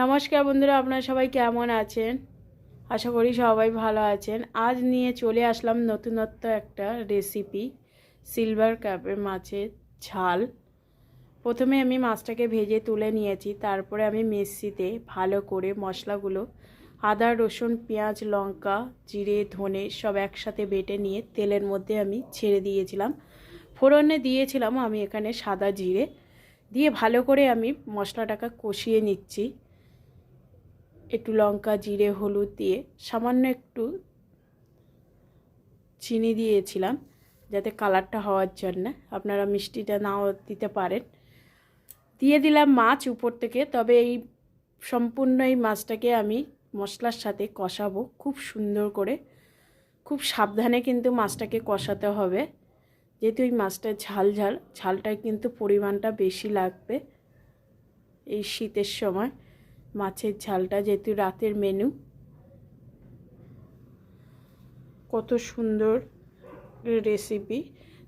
নমস্কার বন্ধুরা, আপনারা সবাই কেমন আছেন? আশা করি সবাই ভালো আছেন। আজ নিয়ে চলে আসলাম নতুনত্ব একটা রেসিপি, সিলভার কাপের মাছের ঝাল। প্রথমে আমি মাছটাকে ভেজে তুলে নিয়েছি, তারপরে আমি মিক্সিতে ভালো করে মশলাগুলো আদা, রসুন, পেঁয়াজ, লঙ্কা, জিরে, ধনে সব একসাথে বেটে নিয়ে তেলের মধ্যে আমি ছেড়ে দিয়েছিলাম। ফোড়নে দিয়েছিলাম আমি এখানে সাদা জিরে দিয়ে ভালো করে আমি মশলাটাকে কষিয়ে নিচ্ছি। একটু লঙ্কা, জিরে, হলুদ দিয়ে সামান্য একটু চিনি দিয়েছিলাম যাতে কালারটা হওয়ার জন্য, আপনারা মিষ্টিটা নাও দিতে পারেন। দিয়ে দিলাম মাছ উপর থেকে। তবে এই সম্পূর্ণ এই মাছটাকে আমি মশলার সাথে কষাবো খুব সুন্দর করে, খুব সাবধানে কিন্তু মাছটাকে কষাতে হবে, যেহেতু এই মাছটা ঝালটায় কিন্তু পরিমাণটা বেশি লাগবে এই শীতের সময়। মাছের ঝালটা যেহেতু রাতের মেনু, কত সুন্দর রেসিপি।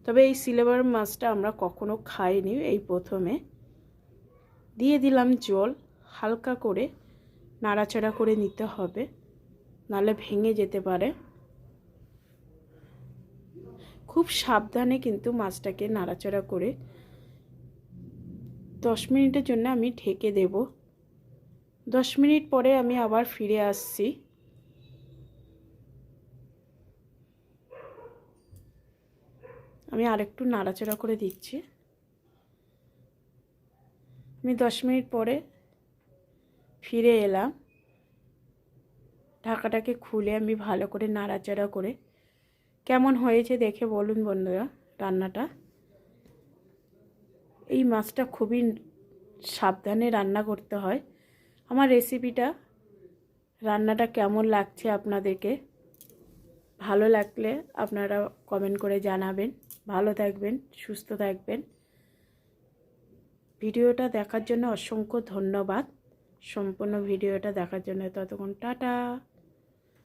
তবে এই সিলভার মাছটা আমরা কখনো খাইনি, এই প্রথমে। দিয়ে দিলাম জল, হালকা করে নাড়াচাড়া করে নিতে হবে, নাহলে ভেঙে যেতে পারে। খুব সাবধানে কিন্তু মাছটাকে নাড়াচাড়া করে 10 মিনিটের জন্য আমি ঢেকে দেব। 10 মিনিট পরে আমি আবার ফিরে আসছি। আমি আরেকটু নাড়াচাড়া করে দিচ্ছি। আমি 10 মিনিট পরে ফিরে এলাম। ঢাকাটাকে খুলে আমি ভালো করে নাড়াচাড়া করে কেমন হয়েছে দেখে বলুন বন্ধুরা রান্নাটা। এই মাছটা খুবই সাবধানে রান্না করতে হয়। আমার রেসিপিটা, রান্নাটা কেমন লাগছে আপনাদেরকে, ভালো লাগলে আপনারা কমেন্ট করে জানাবেন। ভালো থাকবেন, সুস্থ থাকবেন। ভিডিওটা দেখার জন্য অসংখ্য ধন্যবাদ। সম্পূর্ণ ভিডিওটা দেখার জন্য ততক্ষণ টাটা।